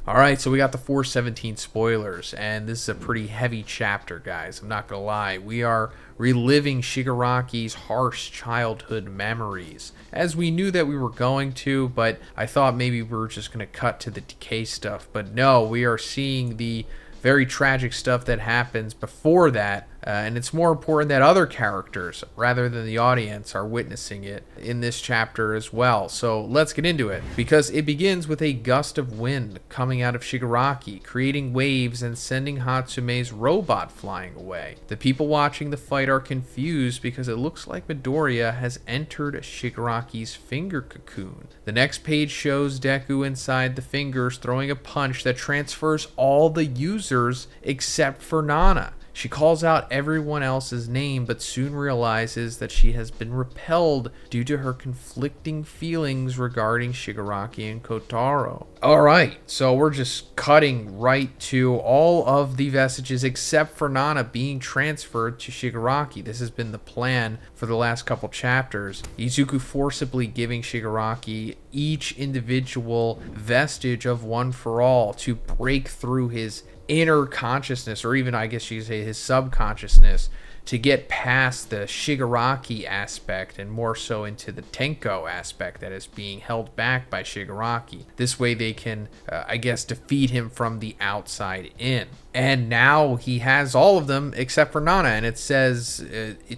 Alright, so we got the 417 spoilers, and this is a pretty heavy chapter, guys. I'm not gonna lie. We are reliving Shigaraki's harsh childhood memories, as we knew that we were going to, but I thought maybe we were just gonna cut to the decay stuff. But no, we are seeing the very tragic stuff that happens before that, and it's more important that other characters, rather than the audience, are witnessing it in this chapter as well. So let's get into it, because it begins with a gust of wind coming out of Shigaraki, creating waves and sending Hatsume's robot flying away. The people watching the fight are confused because it looks like Midoriya has entered Shigaraki's finger cocoon. The next page shows Deku inside the fingers throwing a punch that transfers all the users except for Nana. She calls out everyone else's name, but soon realizes that she has been repelled due to her conflicting feelings regarding Shigaraki and Kotaro. Alright, so we're just cutting right to all of the Vestiges except for Nana being transferred to Shigaraki. This has been the plan for the last couple chapters. Izuku forcibly giving Shigaraki each individual vestige of One for All to break through his inner consciousness, or even I guess you could say his subconsciousness, to get past the Shigaraki aspect and more so into the Tenko aspect that is being held back by Shigaraki. This way they can, I guess, defeat him from the outside in. And now he has all of them except for Nana, and it says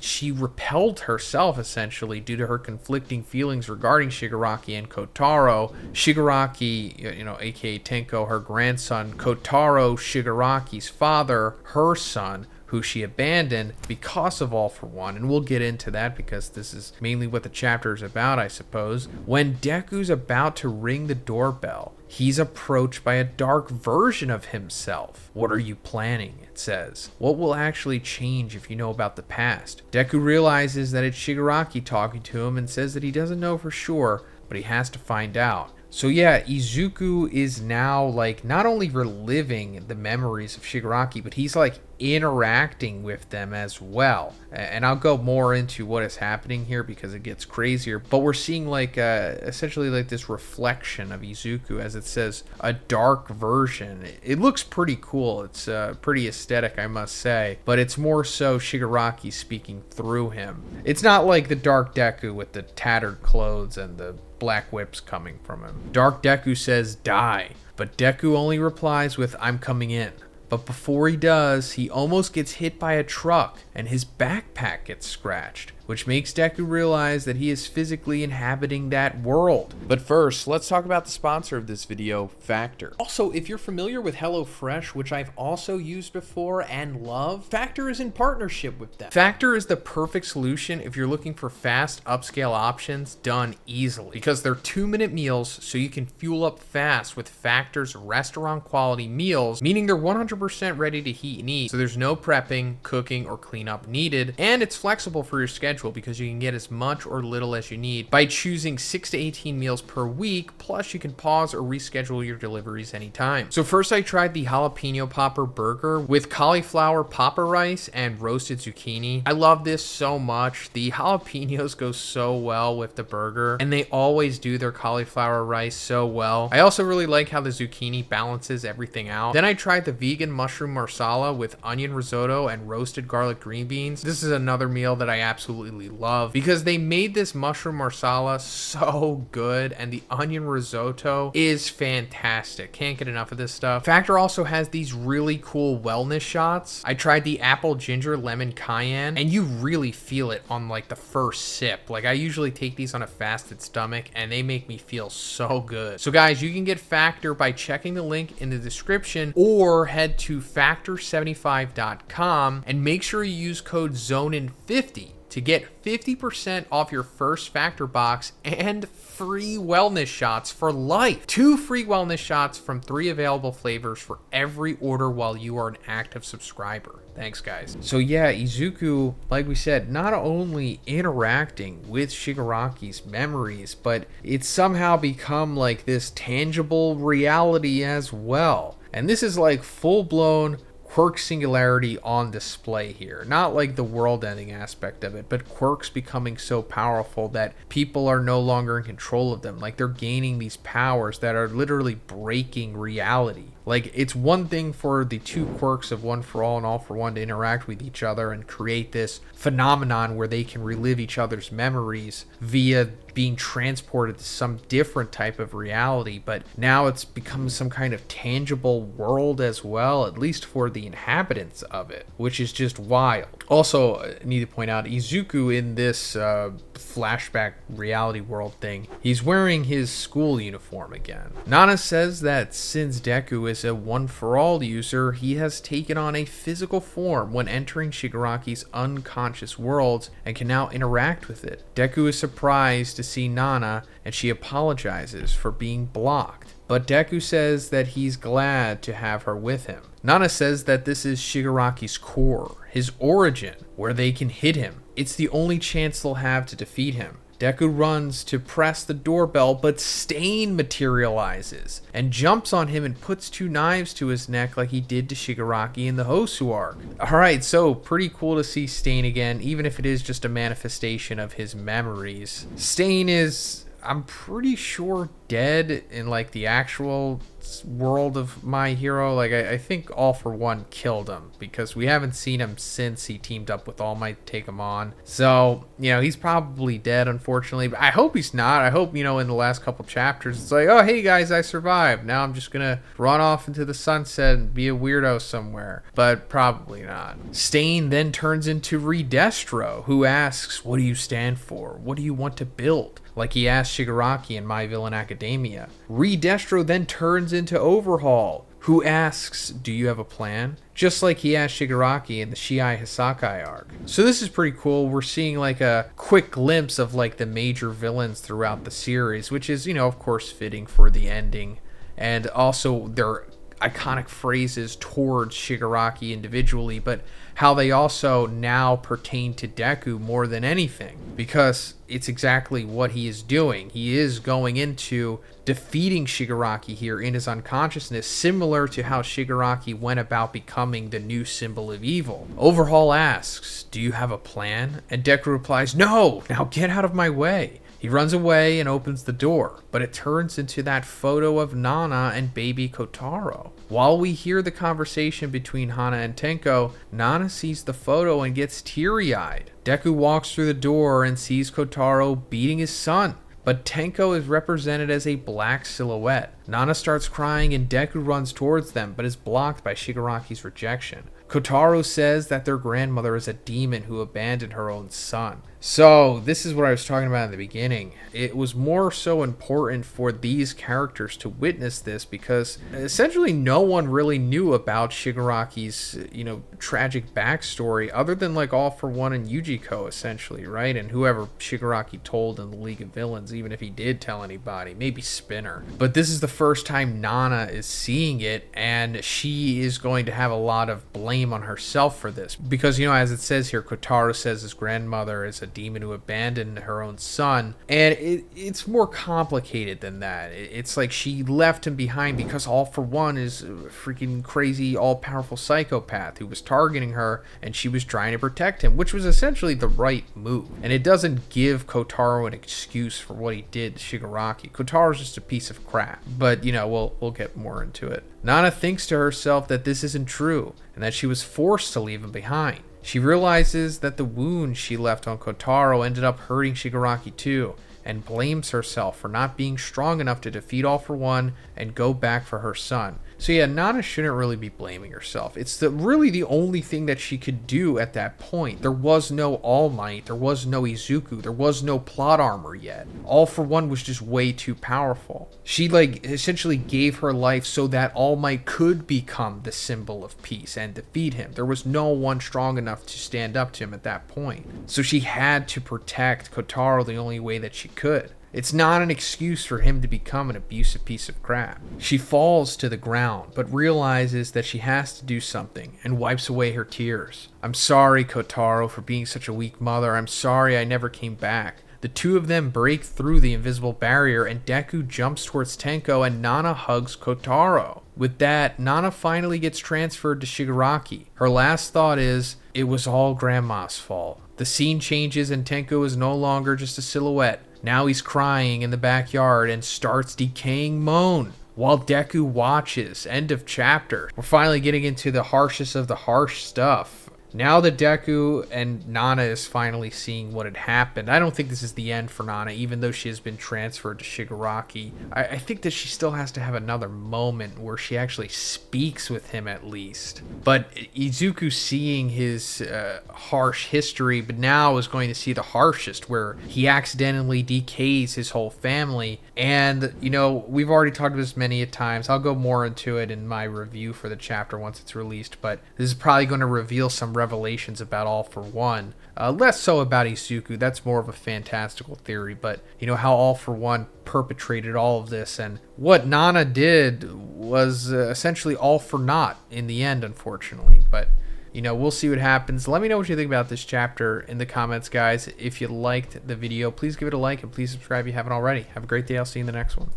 she repelled herself essentially due to her conflicting feelings regarding Shigaraki and Kotaro. Shigaraki, aka Tenko, her grandson; Kotaro, Shigaraki's father, her son, who she abandoned because of All for One. And we'll get into that because this is mainly what the chapter is about, I suppose. When Deku's about to ring the doorbell, he's approached by a dark version of himself. What are you planning? It says. What will actually change if you know about the past? Deku realizes that it's Shigaraki talking to him and says that he doesn't know for sure, but he has to find out. So yeah, Izuku is now not only reliving the memories of Shigaraki, but he's interacting with them as well. And I'll go more into what is happening here because it gets crazier. But we're seeing essentially this reflection of Izuku, as it says, a dark version. It looks pretty cool. It's pretty aesthetic, I must say. But it's more so Shigaraki speaking through him. It's not like the Dark Deku with the tattered clothes and the black whips coming from him. Dark Deku says, "Die." But Deku only replies with, "I'm coming in." But before he does, he almost gets hit by a truck and his backpack gets scratched, which makes Deku realize that he is physically inhabiting that world. But first, let's talk about the sponsor of this video, Factor. Also, if you're familiar with HelloFresh, which I've also used before and love, Factor is in partnership with them. Factor is the perfect solution if you're looking for fast upscale options done easily, because they're 2-minute meals, so you can fuel up fast with Factor's restaurant quality meals, meaning they're 100% ready to heat and eat, so there's no prepping, cooking, or cleanup needed, and it's flexible for your schedule because you can get as much or little as you need by choosing 6 to 18 meals per week, plus you can pause or reschedule your deliveries anytime. So first I tried the jalapeno popper burger with cauliflower popper rice and roasted zucchini. I love this so much. The jalapenos go so well with the burger, and they always do their cauliflower rice so well. I also really like how the zucchini balances everything out. Then I tried the vegan mushroom marsala with onion risotto and roasted garlic green beans. This is another meal that I absolutely love because they made this mushroom marsala so good, and the onion risotto is fantastic. Can't get enough of this stuff. Factor also has these really cool wellness shots. I tried the apple ginger lemon cayenne, and you really feel it on the first sip. I usually take these on a fasted stomach, and they make me feel so good. So guys, you can get Factor by checking the link in the description, or head to factor75.com and make sure you use code Zhoniin50 to get 50% off your first Factor box and free wellness shots for life. 2 free wellness shots from 3 available flavors for every order while you are an active subscriber. Thanks, guys. So yeah, Izuku, like we said, not only interacting with Shigaraki's memories, but it's somehow become this tangible reality as well. And this is full-blown quirk singularity on display here. Not like the world ending aspect of it, but quirks becoming so powerful that people are no longer in control of them. Like they're gaining these powers that are literally breaking reality. Like, it's one thing for the two quirks of One for All and All for One to interact with each other and create this phenomenon where they can relive each other's memories via being transported to some different type of reality, but now it's become some kind of tangible world as well, at least for the inhabitants of it, which is just wild. Also, I need to point out, Izuku in this flashback reality world thing, he's wearing his school uniform again. Nana says that since Deku is a One for All user, he has taken on a physical form when entering Shigaraki's unconscious worlds and can now interact with it. Deku is surprised to see Nana, and she apologizes for being blocked. But Deku says that he's glad to have her with him. Nana says that this is Shigaraki's core, his origin, where they can hit him. It's the only chance they'll have to defeat him. Deku runs to press the doorbell, but Stain materializes and jumps on him and puts 2 knives to his neck like he did to Shigaraki in the Hosu arc. Alright, so pretty cool to see Stain again, even if it is just a manifestation of his memories. Stain is, I'm pretty sure, dead in like the actual world of My Hero. Like I think All for One killed him because we haven't seen him since he teamed up with All Might to take him on. So, you know, he's probably dead, unfortunately. But I hope he's not. I hope, you know, in the last couple chapters, it's like, oh, hey guys, I survived. Now I'm just gonna run off into the sunset and be a weirdo somewhere. But probably not. Stain then turns into Redestro, who asks, what do you stand for? What do you want to build? Like he asked Shigaraki in My Villain Academia. Redestro then turns into Overhaul, who asks, do you have a plan? Just like he asked Shigaraki in the Shiai Hisakai arc. So this is pretty cool. We're seeing like a quick glimpse of like the major villains throughout the series, which is, you know, of course fitting for the ending. And also their iconic phrases towards Shigaraki individually, but how they also now pertain to Deku more than anything, because it's exactly what he is doing. He is going into defeating Shigaraki here in his unconsciousness, similar to how Shigaraki went about becoming the new symbol of evil. Overhaul asks, do you have a plan? And Deku replies, no, now get out of my way. He runs away and opens the door, but it turns into that photo of Nana and baby Kotaro. While we hear the conversation between Hana and Tenko, Nana sees the photo and gets teary-eyed. Deku walks through the door and sees Kotaro beating his son, but Tenko is represented as a black silhouette. Nana starts crying and Deku runs towards them, but is blocked by Shigaraki's rejection. Kotaro says that their grandmother is a demon who abandoned her own son. So, this is what I was talking about in the beginning. It was more so important for these characters to witness this because essentially no one really knew about Shigaraki's, you know, tragic backstory other than like All for One and Yujiko, essentially, right? And whoever Shigaraki told in the League of Villains, even if he did tell anybody, maybe Spinner. But this is the first time Nana is seeing it, and she is going to have a lot of blame on herself for this. Because, you know, as it says here, Kotaro says his grandmother is a demon who abandoned her own son, and it's more complicated than that. It's like she left him behind because All for One is a freaking crazy all-powerful psychopath who was targeting her, and she was trying to protect him, which was essentially the right move. And it doesn't give Kotaro an excuse for what he did to Shigaraki. Kotaro's just a piece of crap, but you know, we'll get more into it. Nana thinks to herself that this isn't true and that she was forced to leave him behind. She realizes that the wound she left on Kotaro ended up hurting Shigaraki too, and blames herself for not being strong enough to defeat All for One and go back for her son. So yeah, Nana shouldn't really be blaming herself. It's really the only thing that she could do at that point. There was no All Might, there was no Izuku, there was no plot armor yet. All for One was just way too powerful. She like essentially gave her life so that All Might could become the symbol of peace and defeat him. There was no one strong enough to stand up to him at that point. So she had to protect Kotaro the only way that she could. It's not an excuse for him to become an abusive piece of crap. She falls to the ground, but realizes that she has to do something and wipes away her tears. I'm sorry, Kotaro, for being such a weak mother. I'm sorry I never came back. The two of them break through the invisible barrier, and Deku jumps towards Tenko, and Nana hugs Kotaro. With that, Nana finally gets transferred to Shigaraki. Her last thought is, it was all Grandma's fault. The scene changes and Tenko is no longer just a silhouette. Now he's crying in the backyard and starts decaying moan while Deku watches. End of chapter. We're finally getting into the harshest of the harsh stuff. Now that Deku and Nana is finally seeing what had happened, I don't think this is the end for Nana, even though she has been transferred to Shigaraki. I think that she still has to have another moment where she actually speaks with him at least. But Izuku, seeing his harsh history, but now is going to see the harshest, where he accidentally decays his whole family. And, you know, we've already talked about this many times. I'll go more into it in my review for the chapter once it's released, but this is probably going to reveal some revelations about All For One. Less so about Izuku. That's more of a fantastical theory, but you know how All For One perpetrated all of this, and what Nana did was essentially all for naught in the end, unfortunately. But you know, we'll see what happens. Let me know what you think about this chapter in the comments, guys. If you liked the video, please give it a like and please subscribe if you haven't already. Have a great day. I'll see you in the next one.